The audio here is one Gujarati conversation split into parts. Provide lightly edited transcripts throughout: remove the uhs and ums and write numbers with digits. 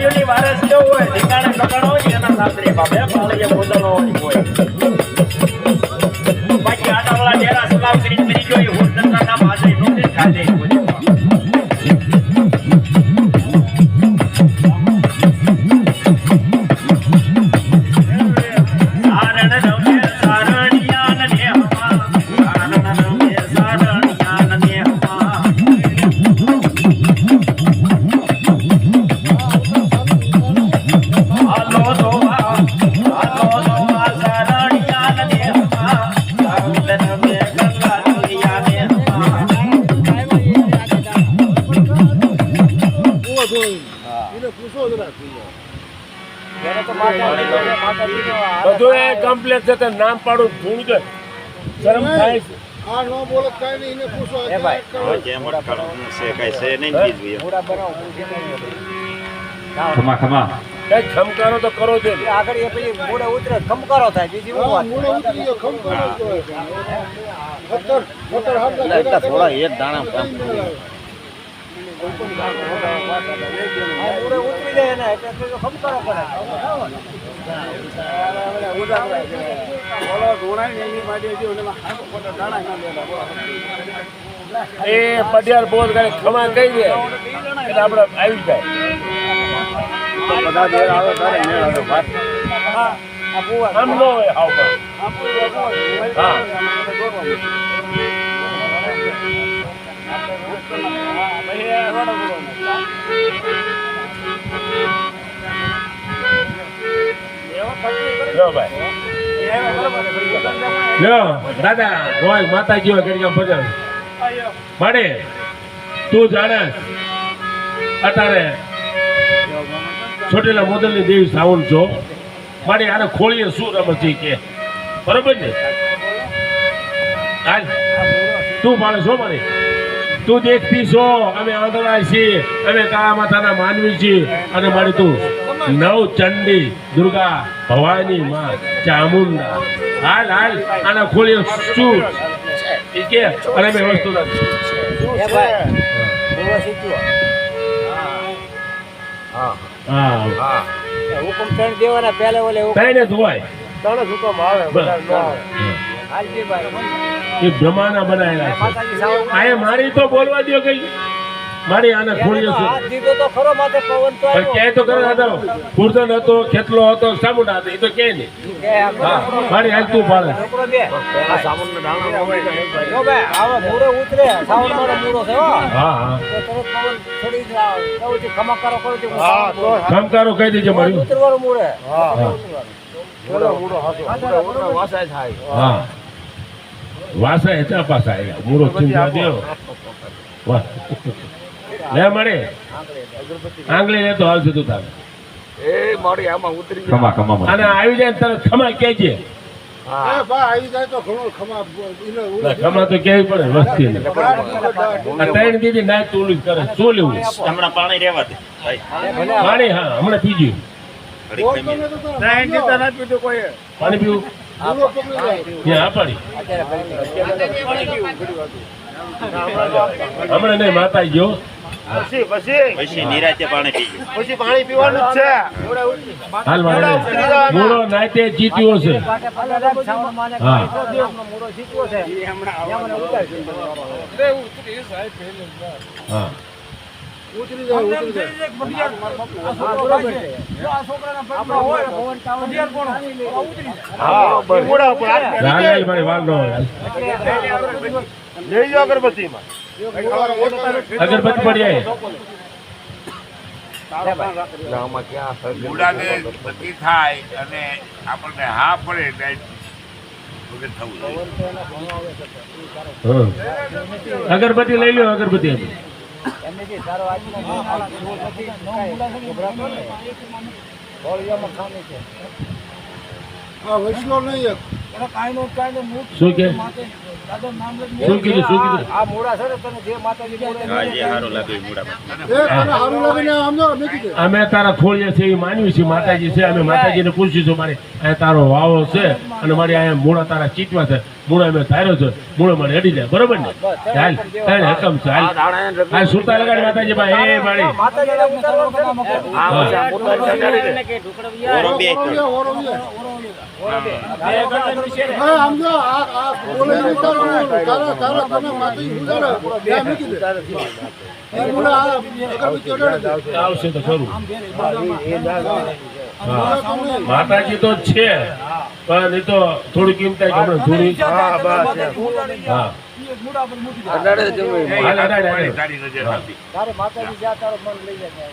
બાયુની વારસ કેવું હોય ઠીકાણે કપડ હોય એના સાસરે બાપે પાળીએ મોદનો હોય બાકી આડાવાળા ડેરા સલામ કરી મરી ગયો એ હું દરકાના માજે નો દેખાડે બધું કમ્પ્લેટ છે નામ પાડું ભૂલ છે શરમ થાય છે આ નો બોલે કઈ નહીં એને પૂછો એ ભાઈ કેમ અટકાળો છે કઈ છે નહીં બીજું પૂરા બનાવો ખમા ખમા કઈ ખમકારો તો કરો છે આગળ એ પેલી મૂળે ઉતરે ખમકારો થાય બીજી હું વાત મૂળે ઉતરી ગયો ખમકારો મોટર એટલે થોડા એક દાણા કામ મૂળે ઉતરી જાય ને એટલે ખમકારો કરે એ પટિયાર બોલ કરે ખમા કહી દે એટલે આપણે આવી જાય બધા દેર આવે તારે મેળ આવે વાત આમ ન હોય આવ હા લો ભાઈ લો દાદા હોય માતાજી હોય કરી ભજન મળે તું જાણે અત્યારે છોટેલા મોદલની દેવી સાવન છો મારી આને ખોળીએ શું રમત કે બરોબર ને હાલ તું માણે છો મારી તું દેખતી છો અમે આંધળા છીએ અમે કાળા માથાના માનવી છીએ અને મારી તું નવ ચંડી દુર્ગા ભવાની માં ચામુંડા હાલ હાલ આના ખોળીએ શું કે અને મેં વસ્તુ નથી હા હુકમ ત્રણ દેવાના પહેલા ઓલે કઈ ને ધોવાય ત્રણ હુકમ આવે એ બ્રહ્માના બનાયેલા છે આ મારી તો બોલવા દો કઈ મારી આને ખોળીએ છું તો ખરો માથે પવન તો પણ ક્યાંય તો કરે હતો કુર્દન હતો ખેતલો હતો સામુંડા હતો એ તો કે નહીં હા મારી હાલ તું પાડે ખમકારો કહી દેજો મારી હા વાસા હેચા પાસા આવ્યા મૂળો ચિંતા દેવો વાહ લે મળે આંગળી લે તો હાલ તું તારે એ મારી આમાં ઉતરી ખમા ખમા અને આવી જાય તરત ખમા કેજે હા ભાઈ આવી જાય તો ઘણો ખમા ખમા તો કેવી પડે વસ્તી ને ત્રણ દીદી નાચ ચોલું કરે શું લેવું હમણાં પાણી રહેવા દે પાણી હા હમણાં પીજ્યું પાણી પીવું હા પાણી હમણાં નહીં માતા ગયો પછી નિરાતે પાણી પીવું પછી પાણી પીવાનું જ છે હાલ મૂળો નાતે જીત્યો છે હા હા ઉતરી જાય અગરબત્તીમાં અગરબત્તી પડી ગુડાને બધી થાય અને આપણને હા પડે અગરબત્તી લઈ લો અગરબત્તી વૈષ્ણવ નહીં શું કે શું કીધું આ મોડા છે ને તને જે માતાજી બોલે હા જે સારું લાગે એ મૂળામાં સારું લાગે ને સમજો મેં કીધું અમે તારા ખોળીએ છે એ માનવી છે માતાજી છે અમે માતાજીને પૂછીશું મારી અહીંયા તારો વાવો છે અને મારી અહીંયા મૂળા તારા ચીટવા છે મૂળા અમે ધાર્યો છે મૂળો મારે અડી જાય બરોબર ને ચાલ ચાલ હકમ છે હાલ સુરતા લગાડી માતાજી ભાઈ એ મારી ઓરો બે સમજો આ બોલે નહીં તારા તારા તને માતાજી ગુજારે મેં કીધું એ બોલે આ અગરબત્તી અડાડી આવશે તો ખરું માતાજી તો છે પણ એ તો થોડી કિંમત હમણાં થોડી હા બસ હા અડાડે જમે હાલ અડાડ અડાડ. તારી નજર હતી તારે માતાજી જ્યાં તારો મન લઈ જાય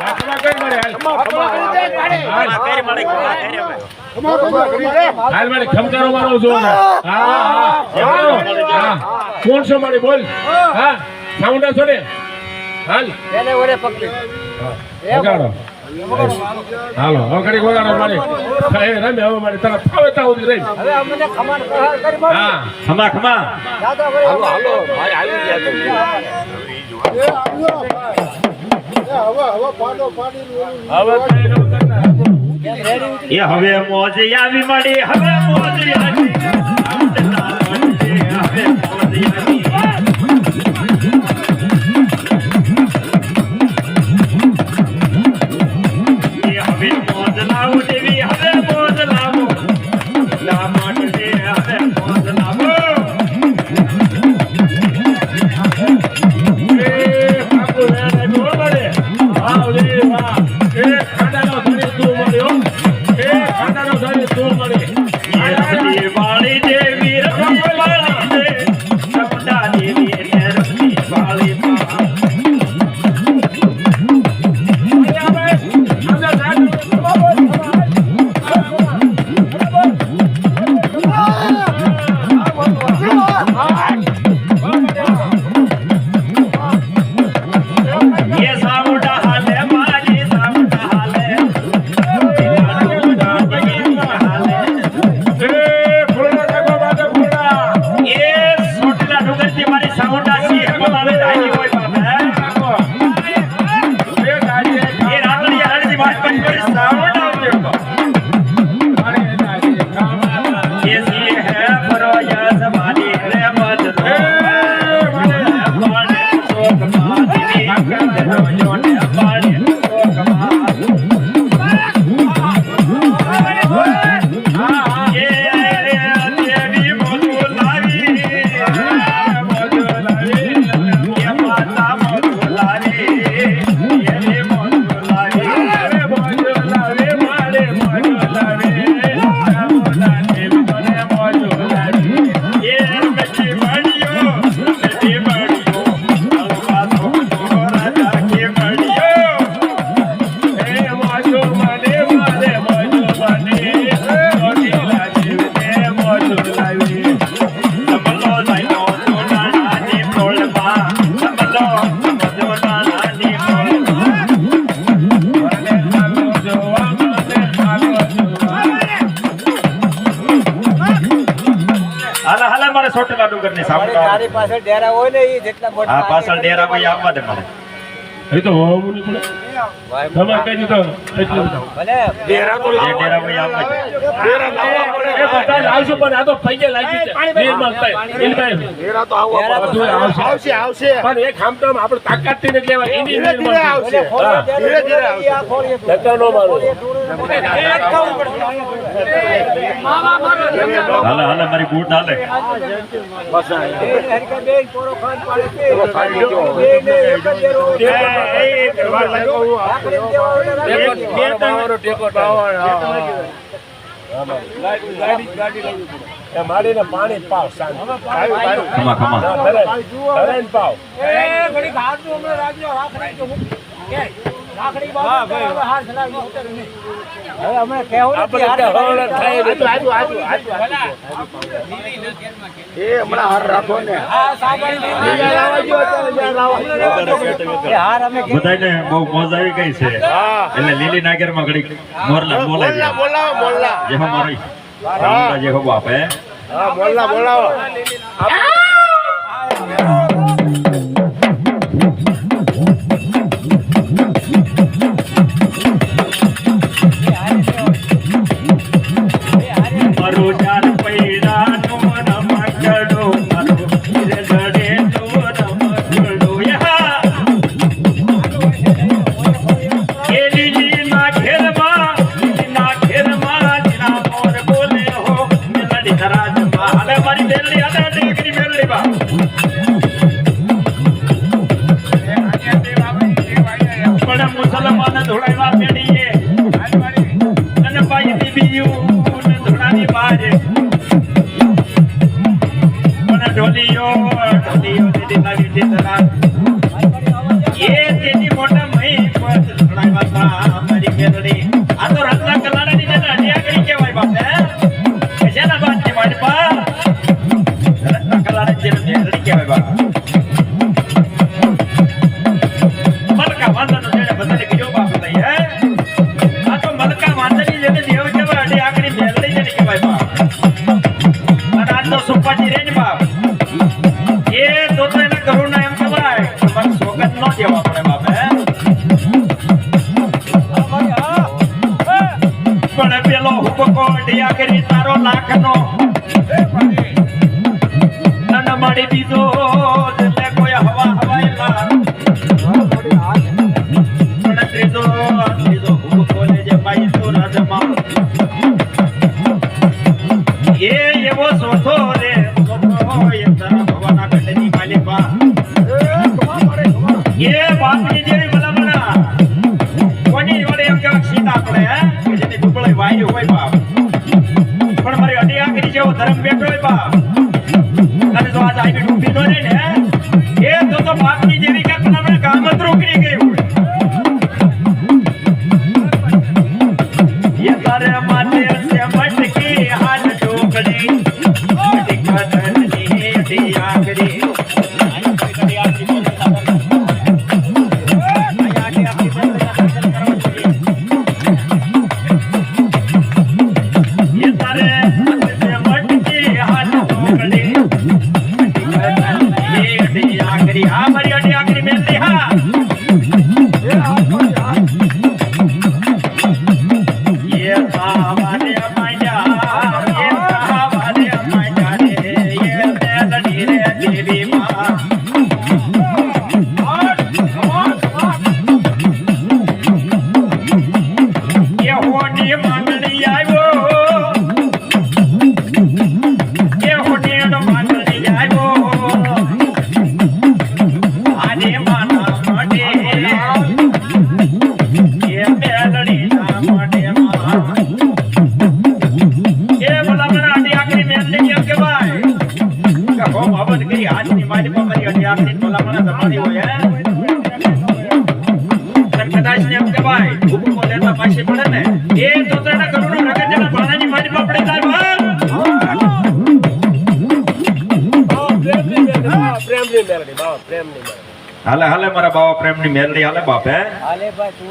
હાથમાં કઈ મળે હાલ. હાલ મારે ખમકારો મારો છો ને હા હા કોણ છો મારી બોલ હા સાઉન્ડા છો ને હાલ એને ઓરે પકડી વગાડો હાલો હવે ઘડીક વગાડો મારી રમે હવે મારી તરફ ફાવે ત્યાં સુધી રહી હવે અમને ખમાન પ્રહાર કરી માર હા ખમા ખમા દાદા ભાઈ હાલો ભાઈ આવી ગયા એ આવ્યો ભાઈ હવે પાડો પાડી એ હવે મોજ આવી મળી હવે મોજ આવી હવે મોજ આવી હવે મોજ લાવો દેવી હવે મોજ લાવો લા માટે હવે મોજ લાવો એ બાપુ ને ગોળ મળે વાહ રે વાહ એ ખાડાનો ધણી તું મળ્યો એ ખાડાનો ધણી તું મળે એ વાળી દેવી રખવાળી દે સમડા દેવી ને રખી વાળી સોટલા ડુંગર ની સામે તારી પાછળ ડેરા હોય ને એ જેટલા મોટા હા પાછળ ડેરા ભાઈ આવવા દે મને એ તો હોવું નહીં પડે તમે કઈ દીધો એટલું ભલે ડેરા તો ડેરા ભાઈ આવવા દે ડેરા લાવવા પડે એ બધા આવશે પણ આ તો પૈકે લાગી છે નિર્મલ થાય ઇલભાઈ ડેરા તો આવવા બધું આવશે આવશે પણ એક આમ આપણે તાકાત થી નથી લેવા એની ધીરે નિર્મલ ધીરે આવશે ધીરે ધીરે આવશે ધક્કા ન મારો હાલે હાલે મારી બૂટ હાલે મારીને પાણી પાવ ખમા ખમા પાવ બધાને બહુ મોજ આવી ગઈ છે એટલે લીલી નાગર માં ઘડી મોરલા બોલાય જે હો મારી રામડા જે હો બાપે મારો જાન પૈડા નો રમકડો મારો હિરગડે નો રમકડો યા એ લીલી ના ઘેરમાં જીના મોર બોલે હો મેલડી ધરાજ માં હાલે મારી મેલડી હાલે ડીકરી મેલડી બા પણ મુસલમાન ધોળાવા મેડીએ અને ભાઈ બીબીયું ધોળાની બારે પણ ઢોલિયો દીદી લાવી દે ધરા એ તેની મોટા મહી પર ધોળાવા તા મારી મેલડી આ તો રત્ના કલાડાની ને અડિયા કરી કેવાય બાપે કશાના વાત છે મારી પા રત્ના કલાડાની જે મેલડી કેવાય બા મલકા વાંદરનો જેને બધાને કીધો બાપ લઈ હે આ તો મલકા વાંદરની જેને દેવ કેવાય અડિયા કરી મેલડી જેને કેવાય બા અને આ તો સુપાજી રે ને બાપ એ તો એના કરુણા એમ કહેવાય પણ સોગંદ ન દેવા પડે બાપ હે પણ પેલો હુબકો ડિયા કરી તારો લાખનો અને મારી દીધો એટલે કોઈ હવા હવાયેલા પણ ત્રીજો હુબકો ને જે ભાઈ તો રાજમાં એ એવો સોથો રે સોથો એ તારા ભવાના ગઢની માલિકા એ બાપની જેવી ભલામણા કોની વડે એમ કેવા સીતા પડે હે કે જેની ડુબળે વાયુ હોય બાપ પણ મારી અડિયા કરી જેવો ધર્મ બેઠો હોય બાપ અને જો આજ આવી ડૂબી નો રે ને એ તો બાપની જેવી કે ભલામણા કામ જ રોકડી ગઈ હોય એ તારે માથે સે મટકી હાથ ઢોકડી કદરની દિયા કરી હાલે હાલે મારા બાવા પ્રેમની મેલડી હાલે બાપ હે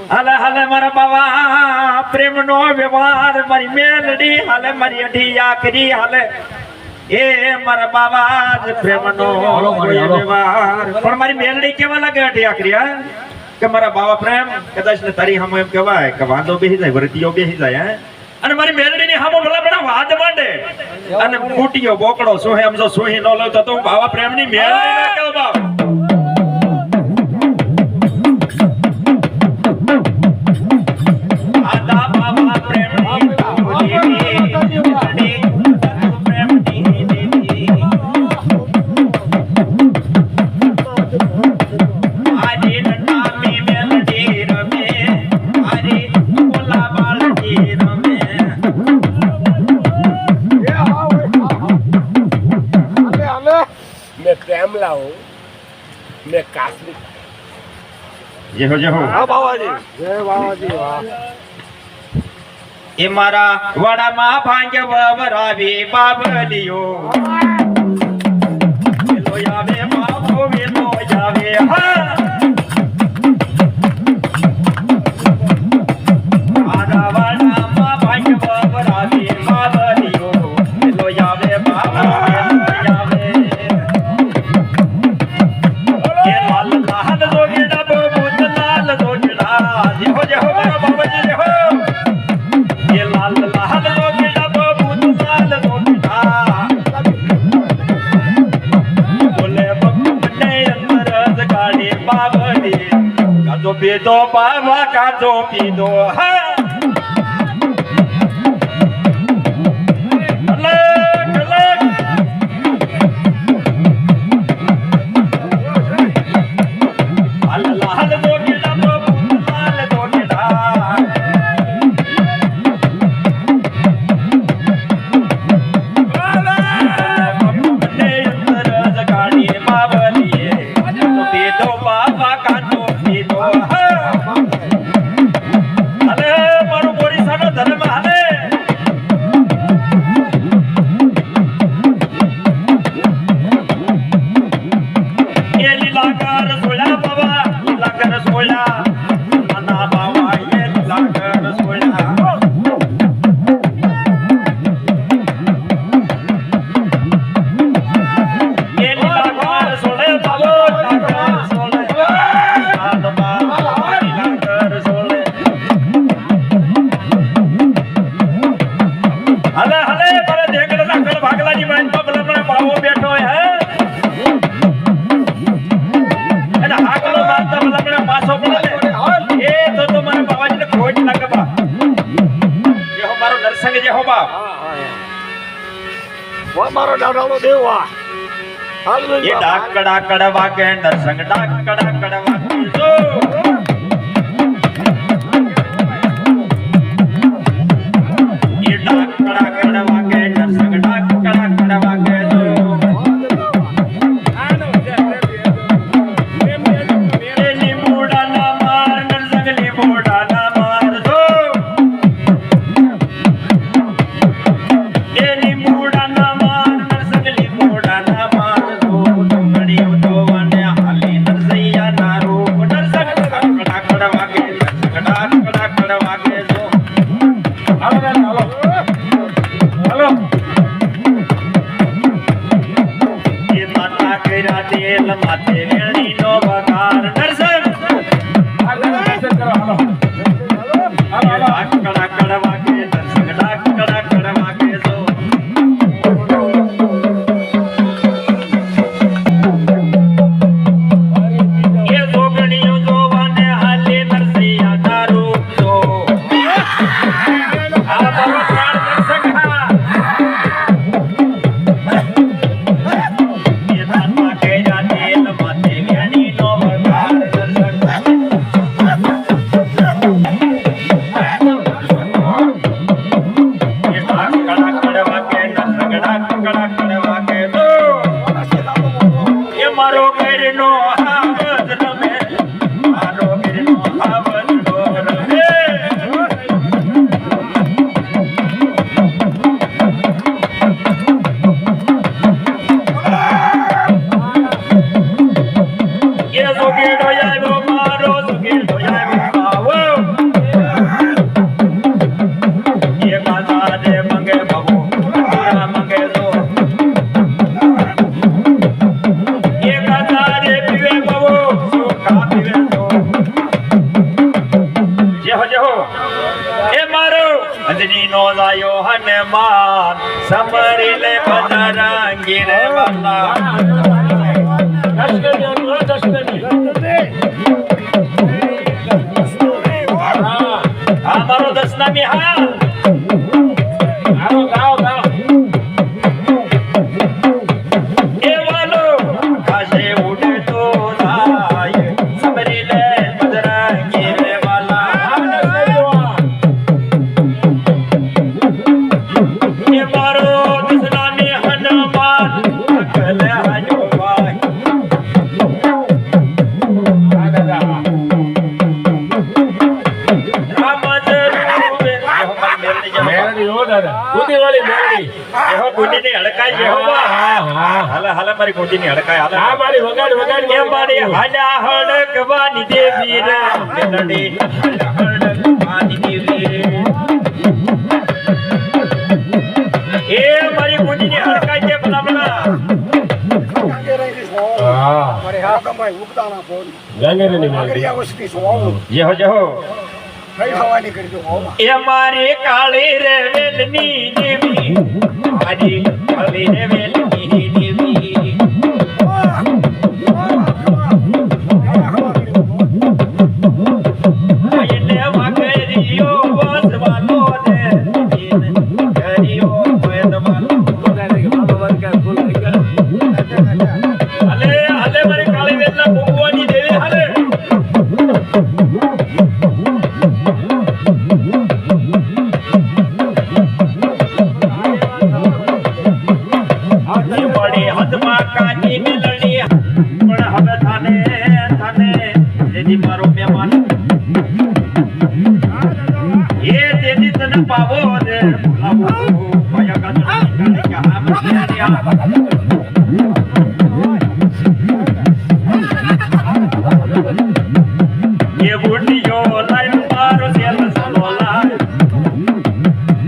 હાલે હાલે મારા બાવા પ્રેમનો વ્યવહાર મારી મેલડી હાલે મારી અઢિયા કરી હાલે એ મારા બાવા પ્રેમનો વ્યવહાર પણ મારી મેલડી કેવા લાગે અઢિયા કરી હા કે મારા બાવા પ્રેમ કદાચ ને તારી હમ એમ કહેવાય કે વાંધો બેસી જાય વરતીઓ બેસી જાય હે અને મારી મેલડી ની હામો ભલા બડા વાદ માંડે અને ફૂટીયો બોકડો સોહે એમ જો સોહી ન લો તો હું બાવા પ્રેમની મેલડી ના કહું બાપ આદા બાવા પ્રેમની જેહો જેહો જય બાવાજી વાહ એ મારા વડામાં ભાંગ વવરાવી બાબલીઓ વેલો આવે બાબો વેલો આવે હા મારા વડામાં ભાંગ વવરાવી બાબલીઓ વેલો આવે બાબો વેલો આવે એ લાલ લાલ જોગીડા બબૂત લાલ જોગીડા જેહો જેહો મારા બાબાજી જેહો ये लाल लाल लोगीड़ा बबूत लाल लोगीड़ा बोले बबूने अंदर जगाड़ी बावड़ी काजो पीदो बाबा काजो पीदो हाँ अलग अलग लाल लाल लोगीड़ा बबूत लाल लोगीड़ा મારો દાદાનો દેવા ये डाक कड़ा कड़वा के नरसंग डाक कड़ा कड़वा के जो ये डाक कड़ा कड़वा के नरसंग डाक कड़ा कड़वा के जो ये लीबोड़ा ना मार नरसंग लीबोड़ा ना मार दो ये लीबोड़ा ना मार नरसंग लीबोड़ा ना मार दो तुमड़ियों तो वने हाली नरसैया ना रूप नरसंग कड़ा कड़वा के नरसंग डाक कड़ा कड़वा के जो હાલો ये माता केरा तेल माते वेणी नो बकार नरसंग દર્શન કરો હાલો ये डाक कड़ा कड़वा के नरसंग डाक कड़ा कड़वा के जो ये जोगणियों जो वने हाली नरसैया ना रूप जो आ बाबा प्राण नरसंग हा ये माता केरा तेल माते वेणी नो बकार नरसंग ये डाक कड़ा कड़वा के नरसंग डाक कड़ा कड़वा के दो ये मारो मेरनो हावज रमे मारो मेरनो हावज रमे ये जोगेड़ो आयो मारो जोगेड़ो आयो बावो ये गाता दे मंगे बाबू पूरा मंगे दो ये गाता दे पीवे बाबू सुखा पीवे दो जेहो जेहो ए मारो अंजनी नो लायो हनुमान समरी ले बजरंगी रे वाला દર્શનની આ મારો દસનામી હાલ હાલો ગાઓ ગાઓ એ વાલો આકાશે ઉડે તો જાય સમરી લે બજરંગી રે વાલા એ મારો દસનામી હનુમાન અકલે હાજો ભાઈ કુંડીવાળી મેલડી. એહો ગુંડીની હડકાઈ જેહો બા. હા. હાલે હાલે મારી ગુંડીની હડકાઈ હાલે. આ મારી વગાડ એ મારી હાડા હડકવાની દેવી રે મેલડી હડકવાની દેવી. એ મારી ગુંડીની હડકાઈ છે ભલામણા. ગાંગેરીની મેલડી. જેહો જેહો એ મારી કાળી રે વેલની દેવી મારી કાળી રે વેલની દેવી. એને વાગરીઓ વસવાનો રે ઘરીઓ વસવાનો. હાલે હાલે મારી કાળી વેલના ભગવાની દેવી હાલે. હાથમાં કાચી મેલડી પણ હવે થાને થાને જેથી મારો મહેમાન એ જેથી તને પાવો રે બોલાવો ભયા કાચી કે હા એ બુઢીઓ લાઈન મારો સેલ સલો લાય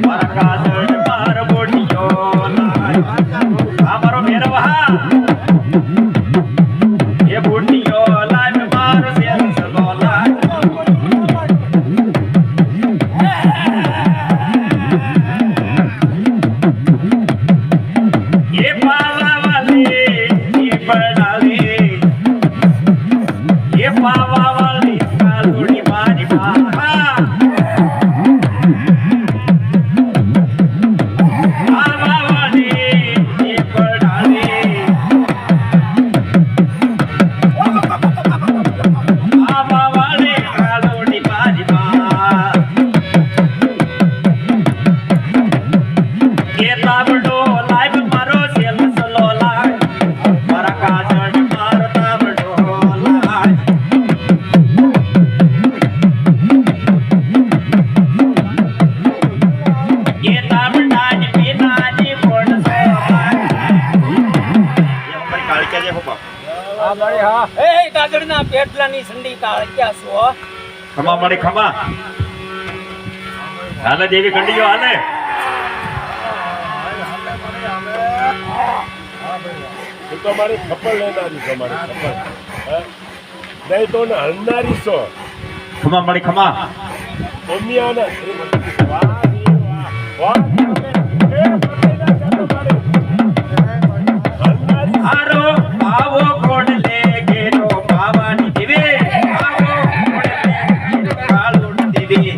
મારા કાજળ માર બુઢીઓ લાય અમારો મેરવા એ બુઢીઓ લાઈન મારો સેલ સલો લાય. એ પાવા વાલી એ પડાવી એ પાવા વાલી કાલુડી મારી મા. પાવા વાલી એ પડાવી પાવા વાલી કાલુડી મારી મા. એ તાબડો લાઈવ મારો સેલ સલો લાય મારા કાજળ મારો તાબડો લાય. એ તાબડાની પીનાની પડસો લાય. એ મારી કાળિકા જે હો બાપ. ખમા મારી ખમા હાલે દેવી કંડીઓ હાલે. તું તો મારી ખબર લેનારી છો, મારી ખબર. નહીં તો ને હલનારી છો. ખમા મારી ખમા ઓમિયાના શ્રીમંત. વાહ રે વાહ. વાહ. એ પટેલા ચાલો મારી. હલનારી. આરો આવો કોડલે ઘેરો પાવાની દેવી આવો કોડલે ઘેરો કાળુડી દેવી.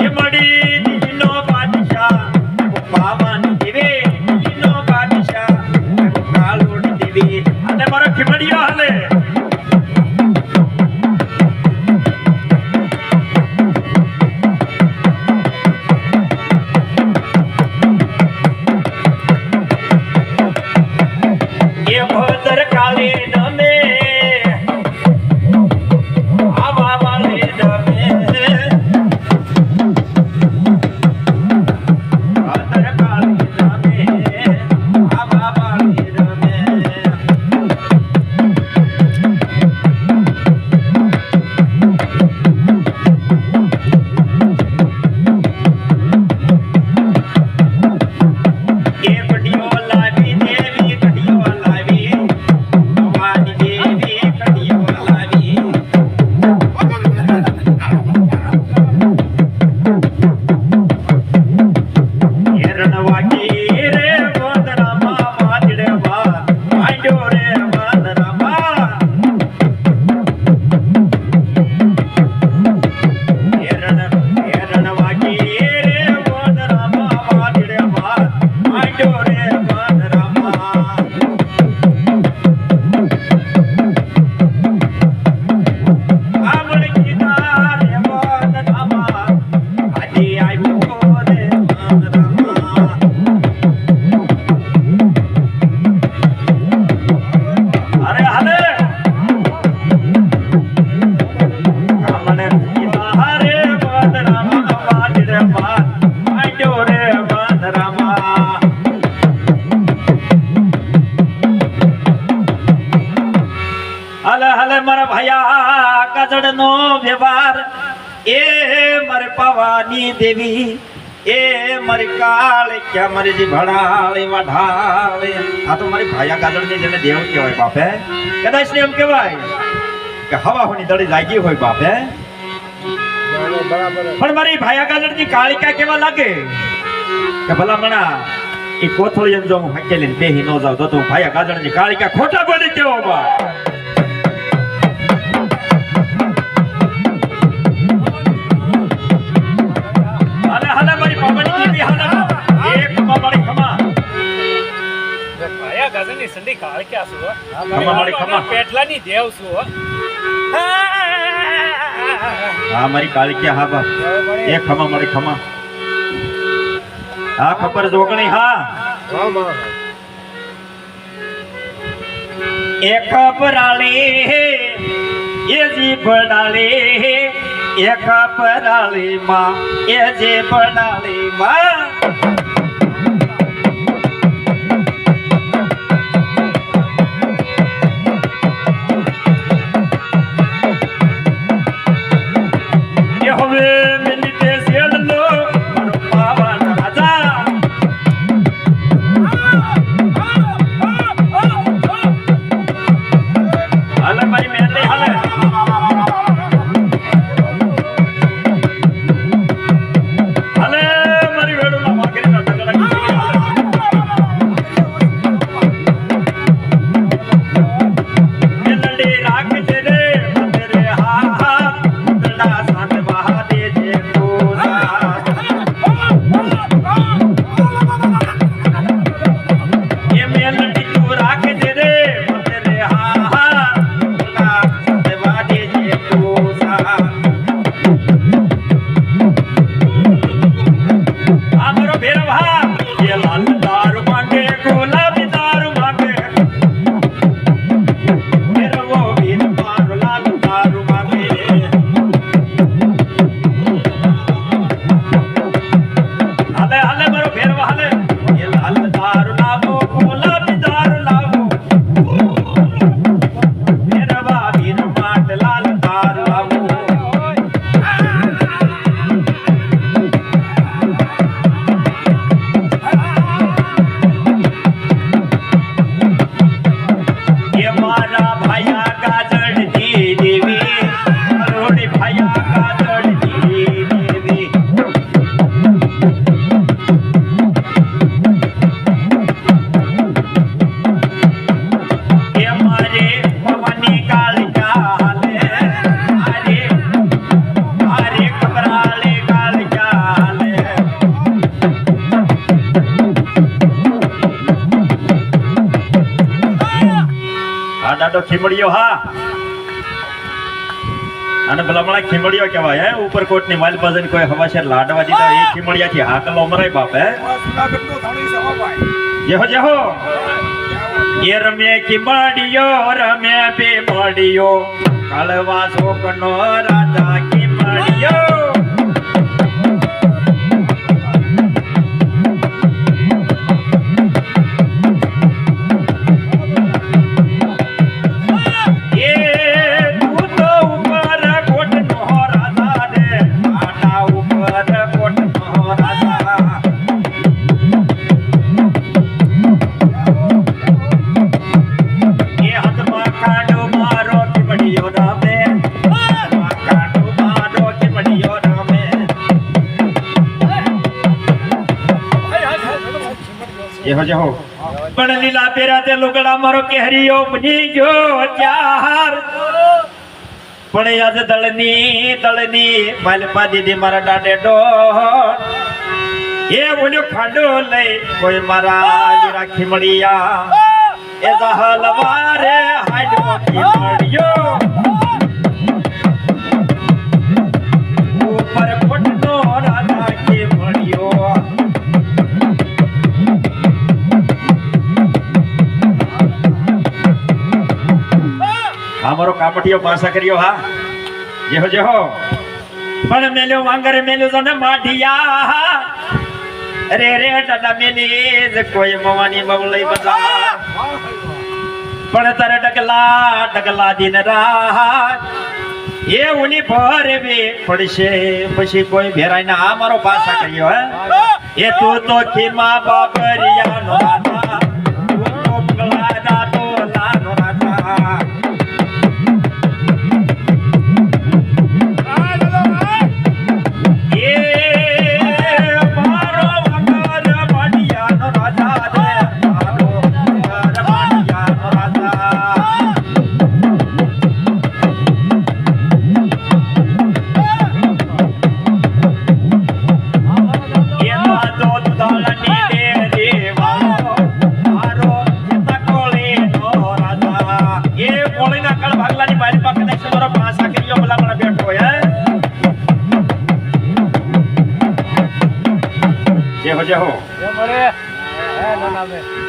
એ મડી દીનો બાદશાહ પાવાની દેવી દીનો બાદશાહ કાળુડી દેવી. અને મારો ખીમડીયો હાલે. આગળનો વ્યવહાર એ મારે પવાની દેવી એ મારી કાળ કે મારી જી ભડાળી વઢાળે આ તો મારી ભાયા ગાજરની જેને દેવ કહેવાય બાપે કદાચ ને એમ કહેવાય કે હવા હોની દડી લાગી હોય બાપે પણ મારી ભાયા ગાજરની કાળિકા કેવા લાગે કે ભલા મણા એ કોથળી એમ જો હું હકેલીને બેહી ન જાવ તો હું ભાયા ગાજરની કાળિકા ખોટા બોલી કેવો બા હાલે મારી પાવની દેવી હાલે એક મારી ખમા ભાયા ગાજરની સંડી કાળ કે આસુ ખમા મારી ખમા પેટલાની દેવ છું હા મારી કાળિકા હા બા એક ખમા મારી ખમા હા ખબર જોગણી હા એક પરાળી એ જી ભડાળી એક પરાળી માં એ જે ભડાળી માં હવે મિલી તે સેડલો મારો પાવન રાજા હાલે મારી મેલી હાલે હાલે મારી વેડુલા વાઘરીના ઢગલા મેલડી રાખજે રે મંદિરે હા હા દડા સાંત વહા દેજે તુસા એ મેલડી તું રાખજે રે મંદિરે હા હા દડા સાંત વહા દેજે તુસા આમરો ભેરવ હા એ લાલ દારૂ માંગે ગુલાબી દારૂ માંગે ભેરવો વીર મારો લાલ દારૂ માંગે હાલે હાલે મારો ભેરવ હાલે એ લાલ દારૂ લાવો ગુલાબી દારૂ લાવો ભેરવા વીર માટ લાલ દારૂ લાવો ये मारा भैया गाजर दी देवी रोड़ी भैया गाजर दी देवी ये मारे भवानी कालिका हाले अरे अरे कबराले कालिका हाले આ દાડો ખીમડિયો હા અને ભલામણા ખીમડિયો કહેવાય હે ઉપરકોટ ની માલપાજન કોઈ હવાશેર લાડવા દીધા એ ખીમડિયા થી હાકલો મરાય બાપ હે જેહો જેહો એ રમે ખીમડિયો રમે બે મડિયો કાળવા શોકનો રાજા ખીમડિયો જેહો જેહો પણ લીલા પેરા તે લુગડા મારો કેહરીયો બની ગયો ચાર પણ યાદ દળની માલપા દીદી મારા દાડે ડો એ બોલ્યો ખાંડો લઈ કોઈ મારા વીરા ખીમડિયા એ દહલવારે હાડો ખીમડિયો ઉપર કોટનો રાજા ખીમડિયો અમારો કામઠિયો પાસા કર્યો હા જેહો જેહો પણ મેલ્યો વાંગર મેલ્યો તો ને માઢિયા રે રે દાદા મેલી કોઈ મવાની બવલઈ બતા પણ તારે ડગલા દિન રાત એ ઉની પર બે પડશે પછી કોઈ ભેરાઈને આ મારો પાસા કર્યો હે એ તું તો ખીમા બાબરિયાનો રાજા તું તો પગલાના તોલાનો રાજા એ મારો વગર માડિયાનો રાજા રે મારો વગર માડિયાનો રાજા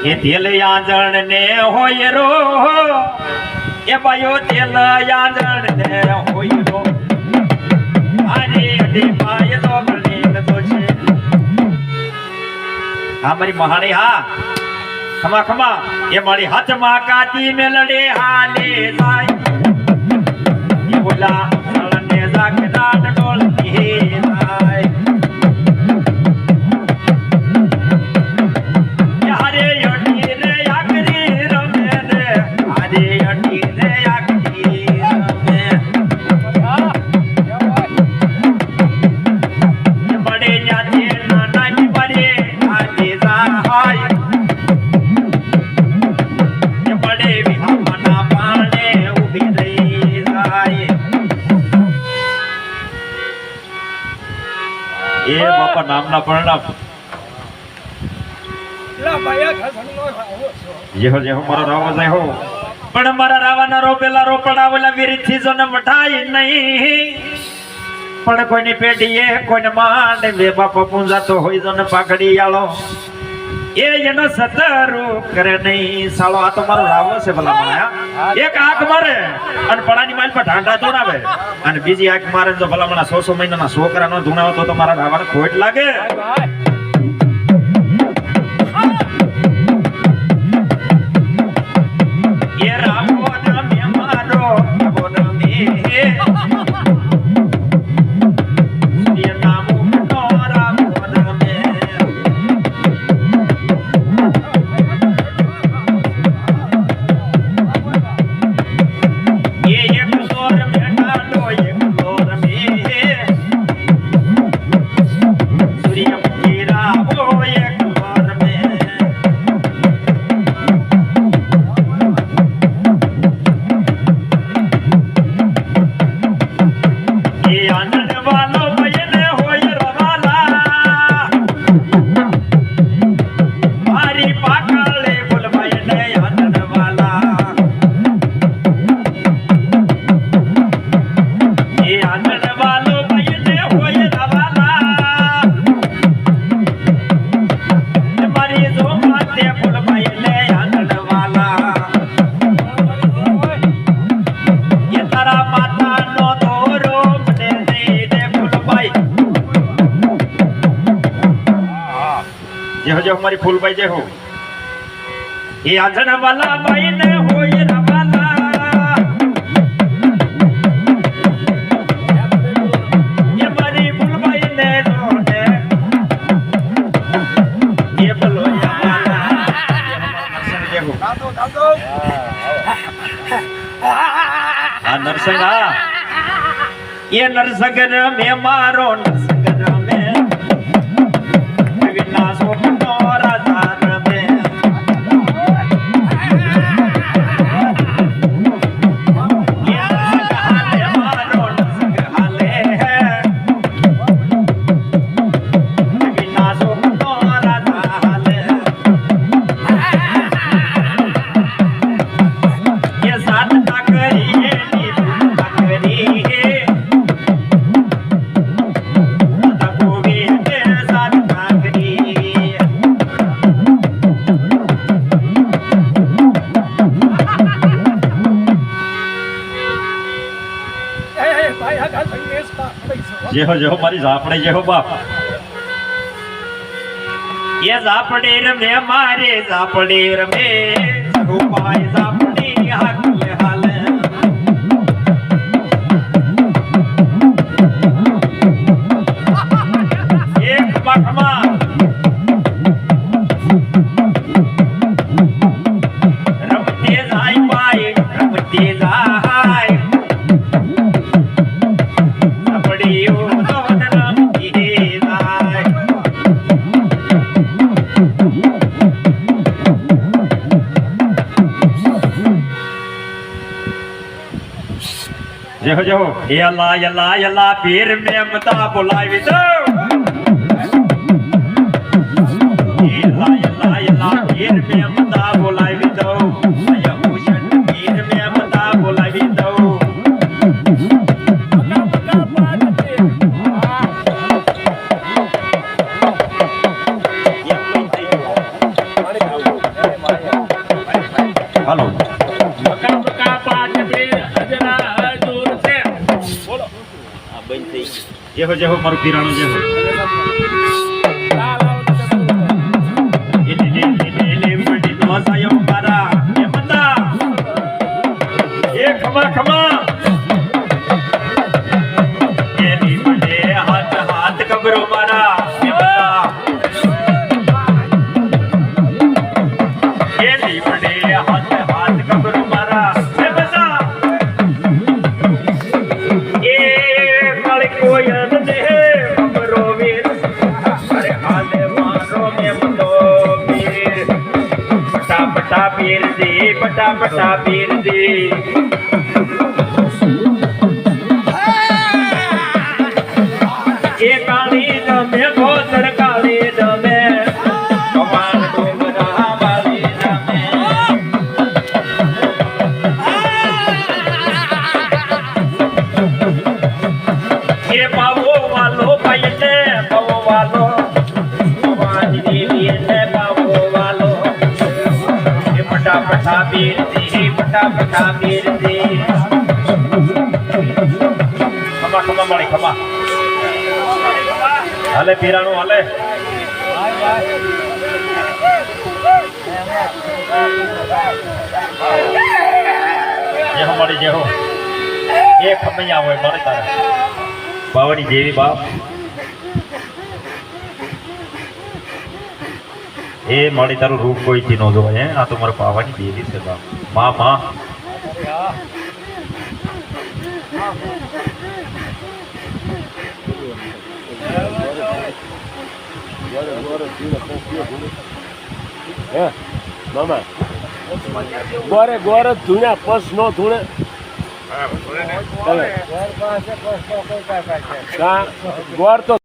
એ તેલ યાંજણ ને હોય રો એ બાયો તેલ યાંજણ ને હોય રો અરે અડે પાય તો બને તો છે હા મારી મહાણી હા ખમા ખમા એ મારી હાથમાં કાતી મેલડે હાલે જાય એ બોલા સળને જાગના ડોલતી જાય યારે અડી રે આકરી રમે રે આરે અડી રે આકરી રમે એ બડે જાતે નાના ની બરે આલે જાય એ બડે વિહામના પાણે ઉભી રહી જાય એ બાપા નામના પરણામ જેહો જેહો મારો રાવા જાય હો પણ મારા રાવાના રોપેલા રોપડા ઓલા વીરથી જો ને મઠાઈ નહીં પણ કોઈની પેઢીએ કોઈને માંડ વે બાપા પૂંજાતો હોય જો ને પાઘડી આલો એ એનો સતરો કરે નહીં સાલો આ તો મારો રાવો છે ભલા માયા એક આંખ મારે અને પડાની માલ પર ઢાંઢા ધોણાવે અને બીજી આંખ મારે જો ભલા મણા 100 મહિનાના છોકરાનો ધોણાવો તો મારા રાવાને ખોટ લાગે એ રામો નામે મારો રામો નામે એ નામો નો રામો નામે એ એક સોર મેટાડો એક સોર મે સૂર્યમુખી રાવો એક સોર મે એ આનંદ વાલો બયને હોય રવાલા મારી પાકળે બોલ બયને આનંદ વાલા એ આનંદ વાલો બયને હોય રવાલા મારી જો માતે બોલ બયને આનંદ વાલા એ તારા માતાનો દોરો મને દઈ દે ફૂલબાઈ જેહો જેહો મારી ફૂલબાઈ જેહો એ આંજણા વાલા બાઈ ને હોય રવાલા એ મારી ફૂલબાઈ ને જોડે એ બોલો જેહો આ નરસંગ એ નરસંગ મે મારો નરસંગ રમે વિના સોપનો રાજા રમે એ નરસંગ હાલે મારો નરસંગ હાલે વિના સોપનો રાજા હાલે એ સાધના કરીએ જેહો જેહો મારી ઝાપડે જેહો બાપ એ ઝાપડે રમે મારે ઝાપડે રમે રૂપાય ઝાપડી હાકલે હાલે ખમા રમતે જાય બાઈ રમતે જાય સપડીઓ નવન રમતી જાય જેહો જેહો યલા પીર મેમતા બોલાવી દો યલા પીર મેમતા બોલાવી દો અયા ભૂષણ પીર મેમતા બોલાવી દો હાલો મકા મકા પાટ પીર અજરા હજુર છે બોલો જેહો જેહો મારું પીરાણું જેહો ખમા ખમા એની મને હાથ હાથ કબરો મારા એની મને હાથ હાથ કબરો મારા એ કાળી કોયલ ને કબરો વીર અરે હાલે મારો મેમતો પીર પટા પીર દી પટા પીર દી એ કાળી નમે ગોતર કાળી નમે કમાન ડોંગરા વાળી નમે એ પાવો વાલો પાયને પાવો વાલો ભવાની દેવી ને પાવો વાલો એ પટા પીર દી પટા પીર દી ખમા મારી ખમા હાલે પીરાણું હાલે જેહો મારી જેહો એ ખમૈયા હોય મારે તારા બાવડી જેવી બાપ એ મારી તારું રૂપ કોઈથી ન જોવાય આ તો મારા પાવાની દેવી છે બાપ માં મામા ગોરે ગોરે ધૂણ્યા પસ નો ધૂણે ગોર તો